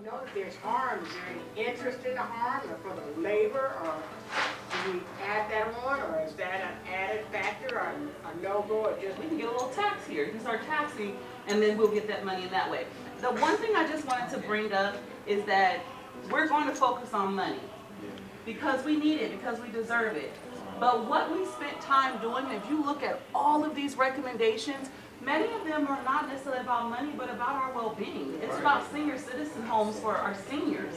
know that there's harm, is there any interest in the harm or for the labor, or do we add that on, or is that an added factor or a no-go, or just? We can get a little tax here. You can start taxing, and then we'll get that money in that way. The one thing I just wanted to bring up is that we're going to focus on money because we need it, because we deserve it. But what we spent time doing, if you look at all of these recommendations, many of them are not necessarily about money, but about our well-being. It's about senior citizen homes for our seniors.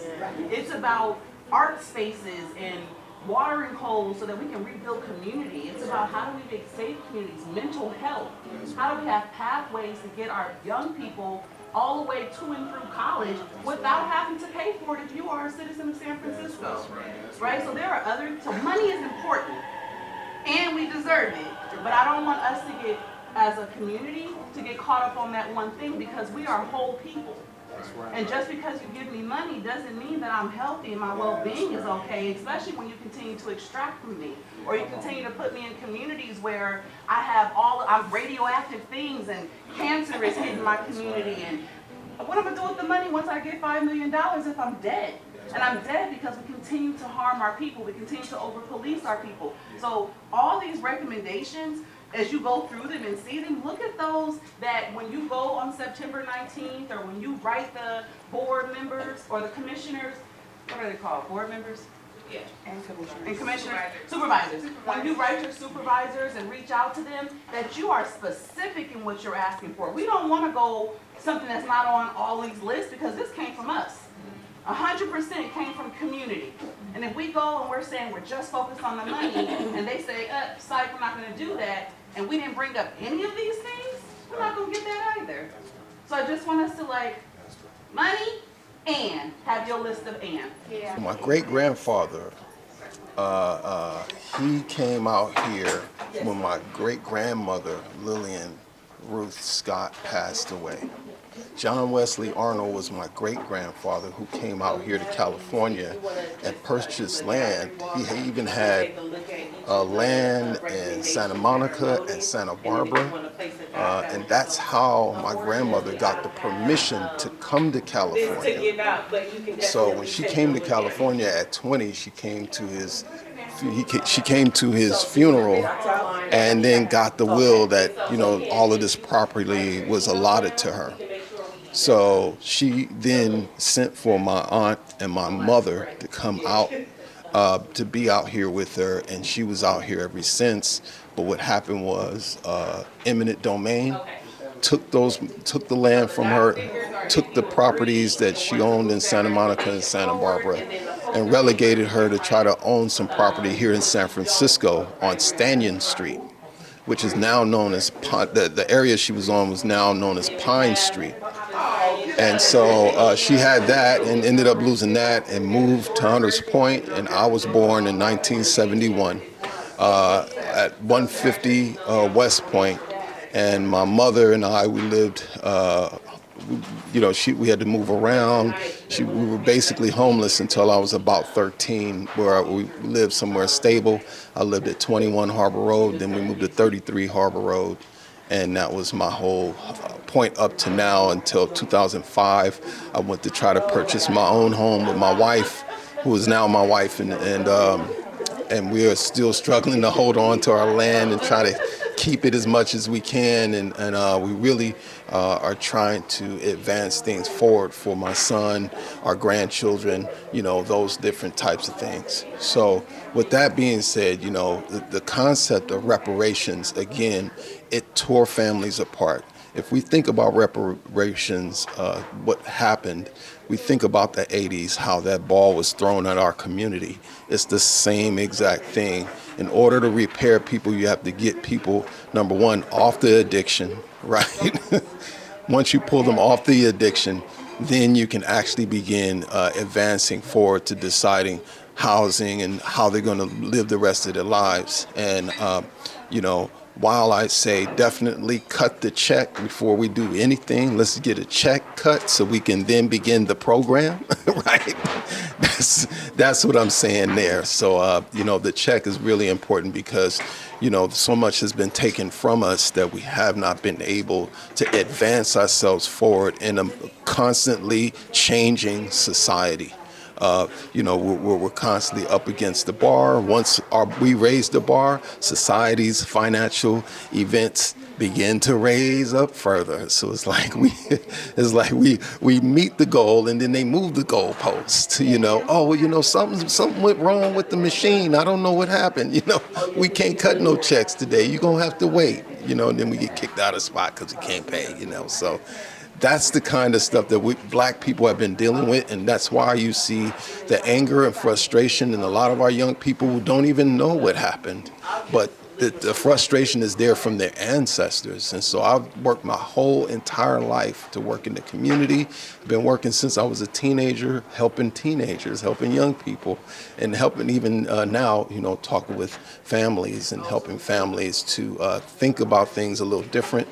It's about art spaces and watering holes so that we can rebuild community. It's about how do we make safe communities, mental health. How do we have pathways to get our young people all the way to and through college without having to pay for it if you are a citizen of San Francisco, right? So there are so money is important and we deserve it, but I don't want us to get, as a community, to get caught up on that one thing because we are whole people. And just because you give me money doesn't mean that I'm healthy and my well-being is okay, especially when you continue to extract from me, or you continue to put me in communities where I have I'm radioactive things and cancer is hitting my community, and what am I doing with the money once I get $5 million if I'm dead? And I'm dead because we continue to harm our people, we continue to over-police our people. So all these recommendations, as you go through them and see them, look at those that when you go on September 19th, or when you write the board members or the commissioners, what are they called, board members? Yeah. And commissioners, supervisors. When you write your supervisors and reach out to them, that you are specific in what you're asking for. We don't want to go something that's not on all these lists because this came from us. 100% came from community. And if we go and we're saying we're just focused on the money, and they say, psych, we're not going to do that, and we didn't bring up any of these things, we're not going to get that either. So I just want us to money and have your list of and. Yeah. My great-grandfather, he came out here when my great-grandmother, Lillian Ruth Scott, passed away. John Wesley Arnold was my great-grandfather who came out here to California and purchased land. He even had land in Santa Monica and Santa Barbara. And that's how my grandmother got the permission to come to California. So when she came to California at 20, she came to his funeral and then got the will that, all of this property was allotted to her. So she then sent for my aunt and my mother to come out, to be out here with her, and she was out here ever since. But what happened was eminent domain took the land from her, took the properties that she owned in Santa Monica and Santa Barbara, and relegated her to try to own some property here in San Francisco on Stanton Street, which is now known as the area she was on was now known as Pine Street. And so she had that and ended up losing that and moved to Hunters Point, and I was born in 1971 at 150 West Point, and my mother and I, we lived, we had to move around. We were basically homeless until I was about 13, where we lived somewhere stable. I lived at 21 Harbor Road, then we moved to 33 Harbor Road, and that was my whole point up to now until 2005. I went to try to purchase my own home with my wife, who is now my wife, and we are still struggling to hold on to our land and try to keep it as much as we can, and we really are trying to advance things forward for my son, our grandchildren, those different types of things. So with that being said, the concept of reparations, again, it tore families apart. If we think about reparations, what happened, we think about the 80s, how that ball was thrown at our community. It's the same exact thing. In order to repair people, you have to get people, number one, off the addiction, right? Once you pull them off the addiction, then you can actually begin advancing forward to deciding housing and how they're going to live the rest of their lives. And, while I say definitely cut the check before we do anything, let's get a check cut so we can then begin the program, right? That's what I'm saying there. So, the check is really important because, so much has been taken from us that we have not been able to advance ourselves forward in a constantly changing society. We're constantly up against the bar. Once we raise the bar, society's financial events begin to raise up further. So it's like we meet the goal and then they move the goalpost. Something went wrong with the machine. I don't know what happened. We can't cut no checks today. You're gonna have to wait. And then we get kicked out of the spot because we can't pay. So. That's the kind of stuff that we black people have been dealing with, and that's why you see the anger and frustration in a lot of our young people who don't even know what happened. But the frustration is there from their ancestors. And so I've worked my whole entire life to work in the community. I've been working since I was a teenager, helping teenagers, helping young people, and helping even now, talking with families and helping families to think about things a little different.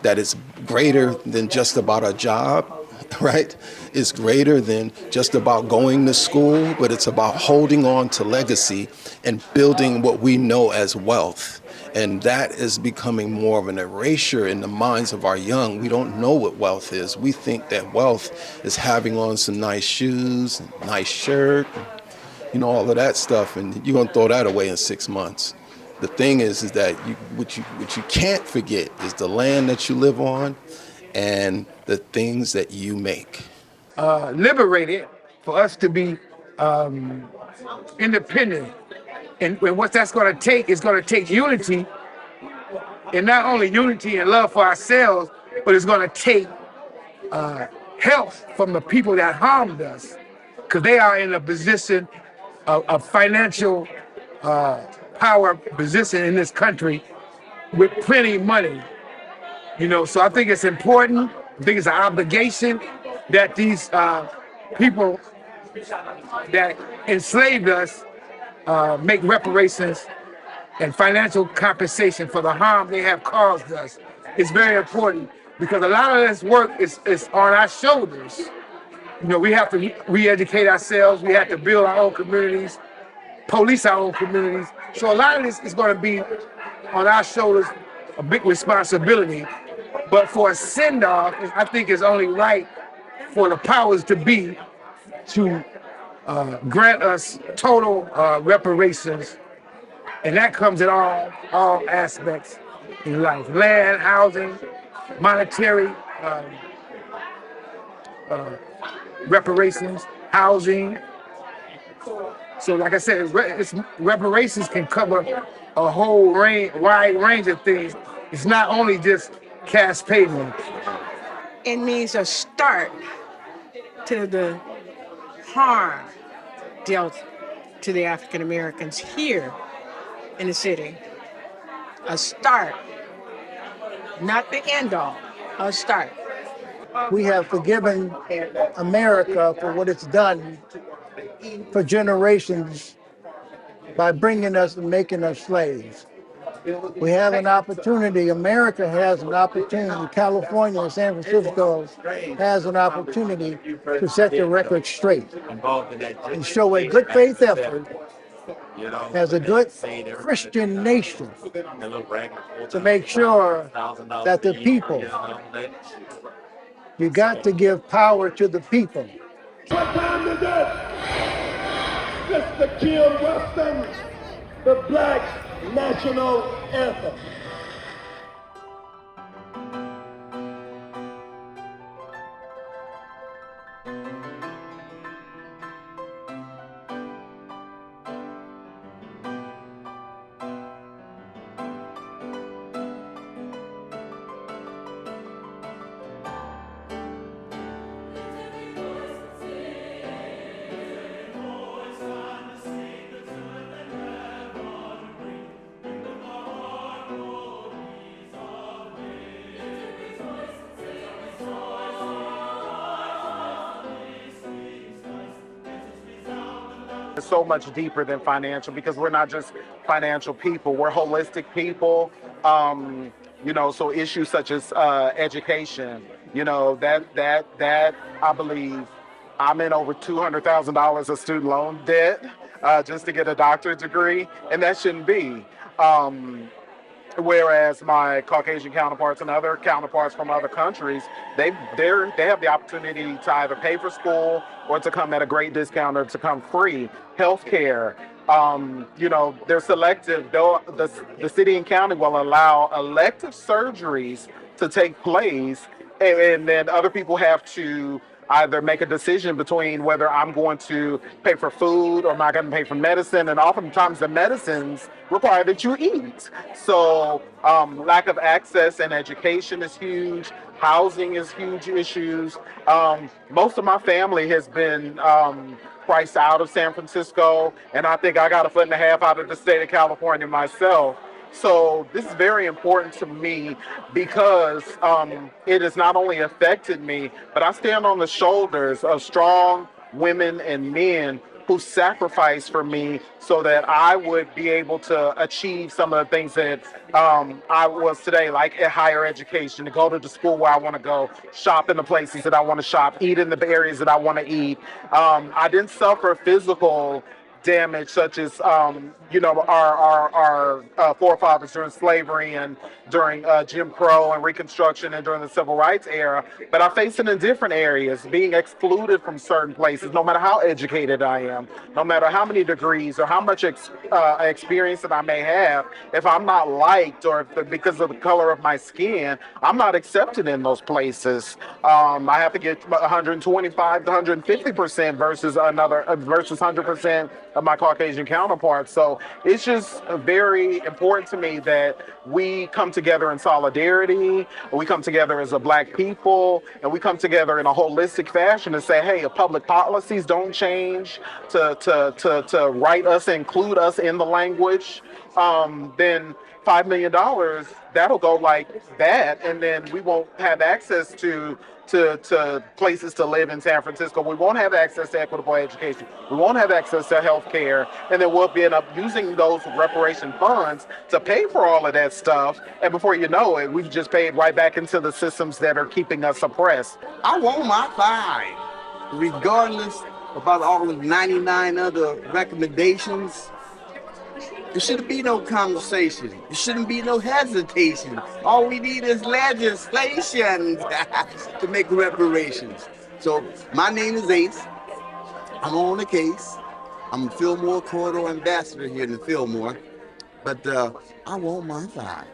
That is greater than just about a job, right? It's greater than just about going to school, but it's about holding on to legacy and building what we know as wealth. And that is becoming more of an erasure in the minds of our young. We don't know what wealth is. We think that wealth is having on some nice shoes, nice shirt, all of that stuff, and you're gonna throw that away in 6 months. The thing is that what you can't forget is the land that you live on and the things that you make. Liberated for us to be independent. And what that's going to take is going to take unity, and not only unity and love for ourselves, but it's going to take help from the people that harmed us, because they are in a position of financial power position in this country with plenty of money. So I think it's important. I think it's an obligation that these people that enslaved us make reparations and financial compensation for the harm they have caused us. It's very important because a lot of this work is on our shoulders. We have to re-educate ourselves. We have to build our own communities, police our own communities. So a lot of this is going to be on our shoulders, a big responsibility. But for a send-off, I think it's only right for the powers to be to grant us total reparations, and that comes in all aspects in life: land, housing, monetary reparations, housing. So, like I said, reparations can cover a whole wide range of things. It's not only just cash payment. It means a start to the harm dealt to the African Americans here in the city. A start, not the end all, a start. We have forgiven America for what it's done for generations by bringing us and making us slaves. We have an opportunity, America has an opportunity, California and San Francisco has an opportunity to set the record straight and show a good faith effort as a good Christian nation to make sure that the people, you got to give power to the people. What time is it? Just to kill Western, the Black National Anthem. So much deeper than financial, because we're not just financial people, we're holistic people. So issues such as education, that I believe I'm in over $200,000 of student loan debt just to get a doctorate degree, and that shouldn't be. Um, Whereas my Caucasian counterparts and other counterparts from other countries, they have the opportunity to either pay for school or to come at a great discount or to come free. Healthcare, they're selective. The city and county will allow elective surgeries to take place, and then other people have to either make a decision between whether I'm going to pay for food or am I going to pay for medicine. And oftentimes the medicines require that you eat. So lack of access and education is huge. Housing is huge issues. Most of my family has been priced out of San Francisco, and I think I got a foot and a half out of the state of California myself. So this is very important to me because it has not only affected me, but I stand on the shoulders of strong women and men who sacrificed for me so that I would be able to achieve some of the things that I was today, like a higher education, to go to the school where I want to go, shop in the places that I want to shop, eat in the areas that I want to eat. I didn't suffer physical damage such as our forefathers during slavery and during Jim Crow and Reconstruction and during the Civil Rights era, but I face it in different areas, being excluded from certain places, no matter how educated I am, no matter how many degrees or how much experience that I may have. If I'm not liked or if, because of the color of my skin, I'm not accepted in those places. I have to get 125 to 150% versus 100% of my Caucasian counterparts. So it's just very important to me that we come together in solidarity, we come together as a black people, and we come together in a holistic fashion to say, hey, if public policies don't change to write us, include us in the language, then $5 million, that'll go like that, and then we won't have access to places to live in San Francisco. We won't have access to equitable education. We won't have access to health care. And then we'll end up using those reparation funds to pay for all of that stuff. And before you know it, we've just paid right back into the systems that are keeping us oppressed. I want my 5, regardless about all of 99 other recommendations. There shouldn't be no conversation. There shouldn't be no hesitation. All we need is legislation to make reparations. So my name is Ace. I'm on the case. I'm a Fillmore corridor ambassador here in Fillmore. But I want my 5.